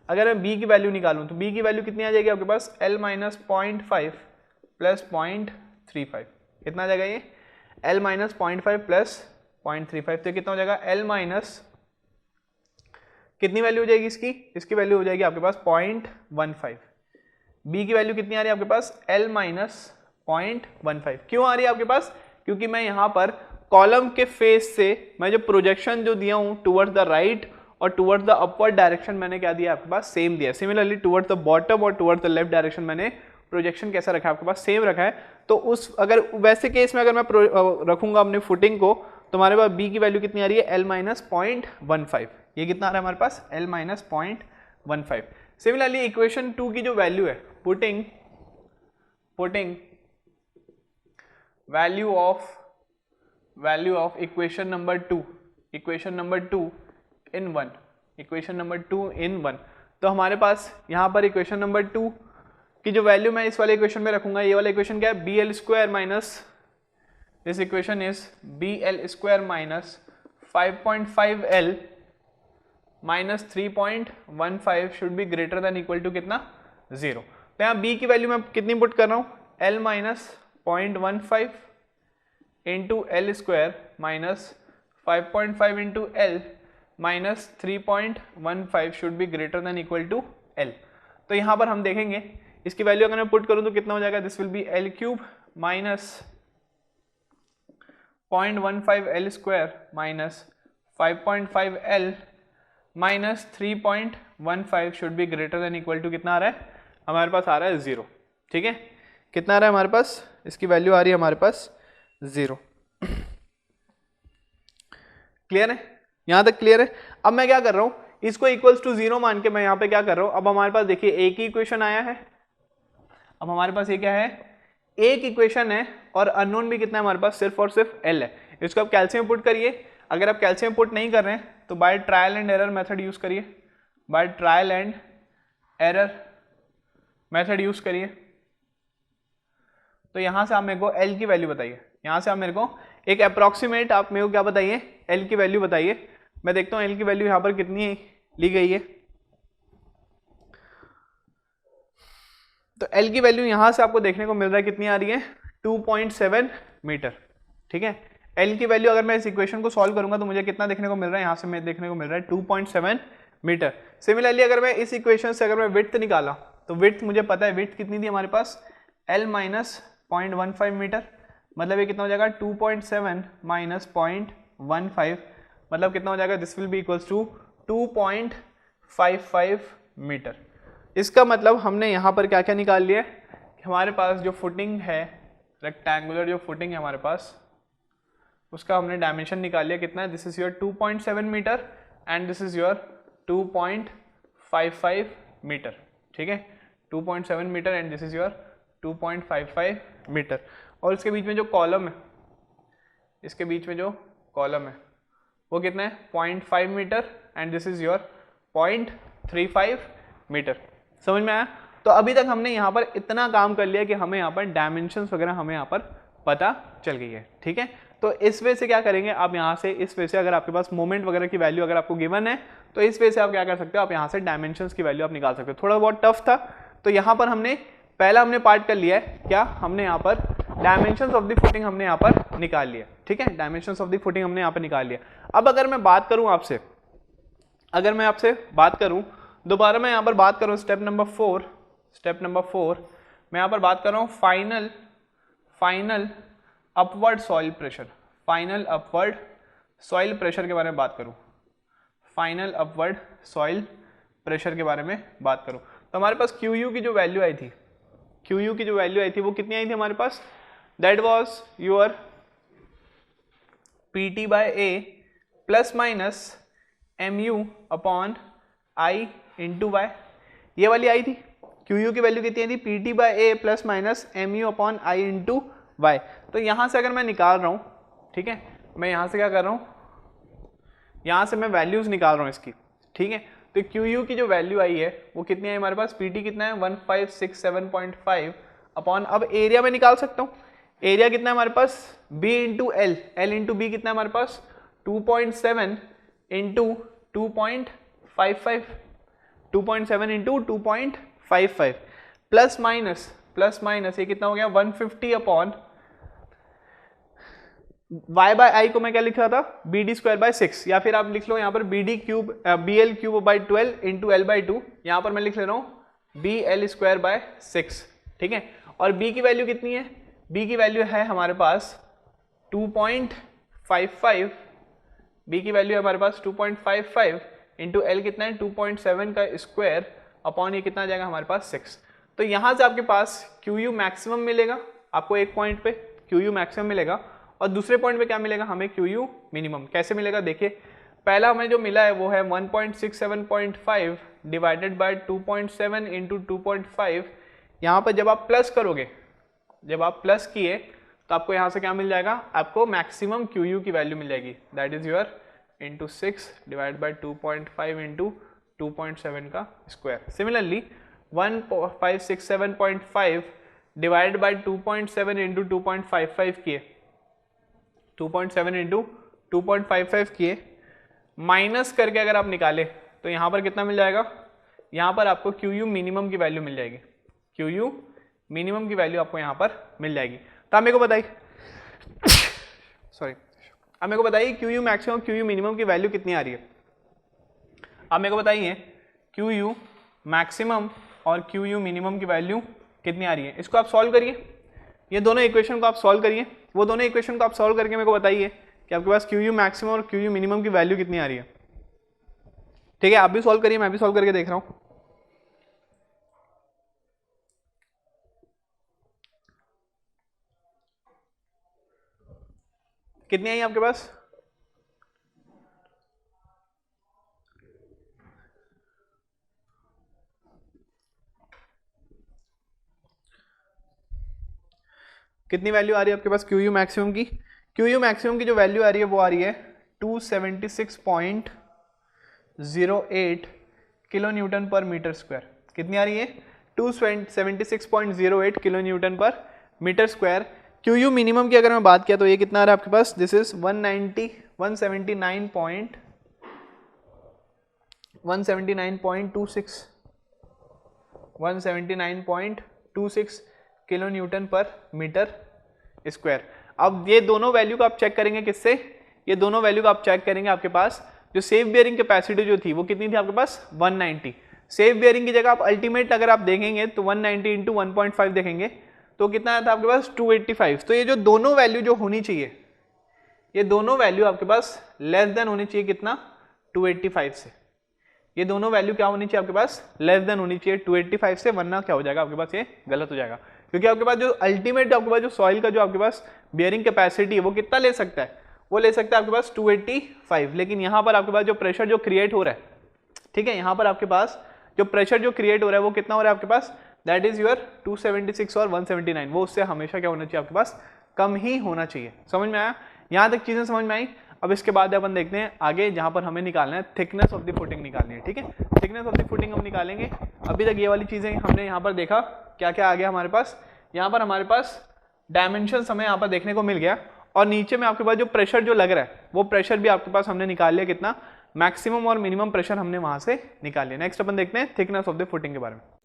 अगर मैं B की वैल्यू निकालूँ तो B की वैल्यू कितनी आ जाएगी आपके पास L माइनस 0.5 प्लस 0.35, कितना आ जाएगा ये L माइनस 0.5 प्लस 0.35, तो कितना हो जाएगा L माइनस कितनी वैल्यू हो जाएगी इसकी, इसकी वैल्यू हो जाएगी आपके पास 0.15। B की वैल्यू कितनी आ रही है आपके पास L माइनस 0.15। क्यों आ रही है आपके पास, क्योंकि मैं यहाँ पर कॉलम के फेस से मैं जो प्रोजेक्शन जो दिया हूँ टुवर्ड्स द राइट और टुवर्ड्स द अपवर्ड डायरेक्शन मैंने क्या दिया आपके पास सेम दिया। सिमिलरली टुवर्ड्स द बॉटम और टुवर्ड्स द लेफ्ट डायरेक्शन मैंने प्रोजेक्शन कैसा रखा है आपके पास सेम रखा है। तो उस अगर वैसे केस में अगर मैं रखूंगा अपने फुटिंग को तो हमारे पास B की वैल्यू कितनी आ रही है L माइनस 0.15, ये कितना आ रहा है हमारे पास L माइनस 0.15। सिमिलरली इक्वेशन 2 की जो वैल्यू है putting value of equation number 2 in 1, equation number 2 इन 1। तो हमारे पास यहाँ पर इक्वेशन नंबर 2 की जो वैल्यू मैं इस वाले इक्वेशन में रखूंगा, ये वाला इक्वेशन क्या है BL square minus, this equation is BL square minus 5.5L minus 3.15 should be greater than equal to कितना 0। तो यहाँ B की वैल्यू मैं कितनी पुट कर रहा हूँ L minus 0.15 into L square minus 5.5 into L minus 3.15 should be greater than equal to L. तो यहाँ पर हम देखेंगे इसकी वैल्यू अगर मैं पुट करूँ तो कितना हो जाएगा, this will be L cube minus 0.15 L square minus 5.5 L minus 3.15 should be greater than equal to कितना आ रहा है हमारे पास, आ रहा है 0। ठीक है, कितना आ रहा है हमारे पास, इसकी वैल्यू आ रही है हमारे पास 0। क्लियर है, यहां तक क्लियर है। अब मैं क्या कर रहा हूं, इसको इक्वल्स टू 0 मान के मैं यहां पे क्या कर रहा हूं, अब हमारे पास देखिए एक ही इक्वेशन आया है। अब हमारे पास ये क्या है, एक इक्वेशन है और अननोन भी कितना है हमारे पास, सिर्फ और सिर्फ एल है। इसको आप कैल्शियम पुट करिए। अगर आप कैल्शियम पुट नहीं कर रहे हैं तो by trial and error method use करिए, by trial and error method use करिए। तो यहां से आप मेरे को एल की वैल्यू बताइए, यहां से आप मेरे को एक अप्रोक्सीमेट आप मेरे को क्या बताइए, एल की वैल्यू बताइए। मैं देखता हूं एल की वैल्यू यहां पर कितनी ली गई है। तो एल की वैल्यू यहां से आपको देखने को मिल रहा है कितनी आ रही है, 2.7 मीटर। ठीक है, एल की वैल्यू अगर मैं इस इक्वेशन को सॉल्व करूंगा तो मुझे कितना देखने को मिल रहा है, यहां से मैं देखने को मिल रहा है 2.7 मीटर। सिमिलरली अगर मैं इस इक्वेशन से अगर मैं विड्थ निकाला तो विड्थ मुझे पता है, विड्थ कितनी थी हमारे पास, एल माइनस 0.15 मीटर, मतलब ये कितना हो जाएगा 2.7 माइनस 0.15, मतलब कितना हो जाएगा, this will be equals to 2.55 metre. इसका मतलब हमने यहाँ पर क्या क्या निकाल लिया है, हमारे पास जो फुटिंग है, रेक्टेंगुलर जो फुटिंग है हमारे पास, उसका हमने डायमेंशन निकाल लिया कितना है, this is your 2.7 metre and this is your 2.55 metre. ठीक है, 2.7 metre and this is your 2.55 metre. और इसके बीच में जो कॉलम है, इसके बीच में जो कॉलम है वो कितना है, 0.5 metre and this is your 0.35 metre. समझ में आया। तो अभी तक हमने यहाँ पर इतना काम कर लिया कि हमें यहाँ पर डायमेंशंस वगैरह हमें यहाँ पर पता चल गई है। ठीक है, तो इस वे से क्या करेंगे आप, यहाँ से इस वे से अगर आपके पास मोमेंट वगैरह की वैल्यू अगर आपको गिवन है तो इस वे से आप क्या कर सकते हो, आप यहाँ से डायमेंशंस की वैल्यू आप निकाल सकते हो। थोड़ा बहुत टफ था, तो यहाँ पर हमने पहला हमने पार्ट कर लिया है, क्या हमने यहाँ पर डायमेंशंस ऑफ द फुटिंग हमने यहाँ पर निकाल लिया। ठीक है, डायमेंशंस ऑफ द फुटिंग हमने यहाँ पर निकाल लिया। अब अगर मैं बात करूँ आपसे, अगर मैं आपसे बात करूँ दोबारा, मैं यहाँ पर बात करूँ स्टेप नंबर 4, मैं यहाँ पर बात कर रहा हूँ final upward soil pressure, final upward soil pressure के बारे में बात करूँ, फाइनल अपवर्ड सॉइल प्रेशर के बारे में बात करूँ, तो हमारे पास QU की जो वैल्यू आई थी, QU की जो वैल्यू आई थी वो कितनी आई थी हमारे पास, that was your PT by A plus minus MU upon I into Y, ये वाली आई थी। QU की वैल्यू कितनी आई थी, PT by A plus minus MU upon I into Y। तो यहाँ से अगर मैं निकाल रहा हूँ, ठीक है, मैं यहाँ से क्या कर रहा हूँ, यहाँ से मैं वैल्यूज निकाल रहा हूँ इसकी। ठीक है, तो QU की जो वैल्यू आई है वो कितनी है हमारे पास, PT कितना है 1567.5 अपॉन, अब एरिया में निकाल सकता हूँ, एरिया कितना है हमारे पास, B into L, L into B कितना है हमारे पास 2.7 इंटू 2.55, 2.7 इंटू 2.55 प्लस माइनस ये कितना हो गया 150 अपॉन y बाय आई को मैं क्या लिख रहा था, BD स्क्वायर बाय 6, या फिर आप लिख लो यहाँ पर BD cube BL cube by 12 into L by 2, यहाँ पर मैं लिख ले रहा हूँ BL स्क्वायर बाय 6। ठीक है, और B की वैल्यू कितनी है, B की वैल्यू है हमारे पास 2.55, B की वैल्यू है हमारे पास 2.55 इंटू L कितना है 2.7 का स्क्वायर अपॉन ये कितना आ जाएगा हमारे पास 6। तो यहाँ से आपके पास QU मैक्सिमम मिलेगा, आपको एक पॉइंट पे QU मैक्सिमम मिलेगा और दूसरे पॉइंट पे क्या मिलेगा हमें, QU मिनिमम। कैसे मिलेगा देखिए, पहला हमें जो मिला है वो है 1.67.5 डिवाइडेड बाय 2.7 इंटू 2.5। यहाँ पर जब आप प्लस करोगे, जब आप प्लस किए तो आपको यहाँ से क्या मिल जाएगा, आपको मैक्सिमम QU की वैल्यू मिल जाएगी, that is your into 6 divide by 2.5 into 2.7 का square. Similarly 1567.5 divide by 2.7 into 2.55 किए, 2.7 इंटू 2.55 किए, माइनस करके अगर आप निकाले तो यहाँ पर कितना मिल जाएगा, यहाँ पर आपको QU मिनिमम की वैल्यू मिल जाएगी, QU मिनिमम की वैल्यू आपको यहाँ पर मिल जाएगी। तो आप मेरे को बताइए सॉरी, आप मेरे को बताइए Q U maximum Q U minimum की वैल्यू कितनी आ रही है। आप मेरे को बताइए क्यू यू मैक्सिमम और क्यू यू मिनिमम की वैल्यू कितनी आ रही है। इसको आप सॉल्व करिए, ये दोनों इक्वेशन को आप सॉल्व करिए, वो दोनों इक्वेशन को आप सॉल्व करके मेरे को बताइए कि आपके पास क्यू यू मैक्सिमम और क्यू यू मिनिमम की वैल्यू कितनी आ रही है। ठीक है, आप भी सॉल्व करिए, मैं भी सॉल्व करके देख रहा हूँ। कितनी आई आपके पास? कितनी वैल्यू आ रही है आपके पास क्यू यू मैक्सिमम की? क्यू यू मैक्सिमम की जो वैल्यू आ रही है वो आ रही है 276.08 kilo newton per metre square. कितनी आ रही है? 276.08 kilo newton per metre square. Q U minimum की अगर मैं बात किया तो ये कितना आ रहा है आपके पास? This is 179.26 kilo newton per metre square. अब ये दोनों वैल्यू को आप चेक करेंगे किससे? ये दोनों वैल्यू को आप चेक करेंगे आपके पास जो सेफ बियरिंग कैपेसिटी जो थी वो कितनी थी आपके पास? 190। सेफ बियरिंग की जगह आप अल्टीमेट अगर आप देखेंगे तो 190 इंटू 1.5 देखेंगे तो कितना आया था आपके पास? 285। तो ये जो दोनों वैल्यू जो होनी चाहिए, ये दोनों वैल्यू आपके पास लेस देन होनी चाहिए कितना? 285 से। ये दोनों वैल्यू क्या होनी चाहिए आपके पास? लेस देन होनी चाहिए 285 से, वरना क्या हो जाएगा आपके पास? ये गलत हो जाएगा, क्योंकि आपके पास जो अल्टीमेट आपके पास जो सॉइल का जो आपके पास बियरिंग कैपेसिटी है वो कितना ले सकता है? वो ले सकता है आपके पास 285। लेकिन यहाँ पर आपके पास जो प्रेशर जो क्रिएट हो रहा है, ठीक है, यहाँ पर आपके पास जो प्रेशर जो क्रिएट हो रहा है वो कितना हो रहा है आपके पास? दैट इज योर 276 और 179। वो उससे हमेशा क्या होना चाहिए आपके पास? कम ही होना चाहिए। समझ में आया? यहाँ तक चीजें समझ में आई। अब इसके बाद अपन देखते हैं आगे, जहां पर हमें निकालना है थिकनेस ऑफ द फुटिंग निकालनी है। ठीक है, थिकनेस ऑफ द फुटिंग हम निकालेंगे। अभी तक ये वाली चीजें हमने यहाँ पर देखा, क्या क्या आ गया हमारे पास? यहाँ पर हमारे पास डायमेंशन हमें यहाँ पर देखने को मिल गया, और नीचे में आपके पास जो प्रेशर जो लग रहा है वो प्रेशर भी आपके पास हमने निकाल लिया, कितना? मैक्सिमम और मिनिमम प्रेशर हमने वहां से निकाल लिया। नेक्स्ट अपन देखते हैं थिकनेस ऑफ द फुटिंग के बारे में।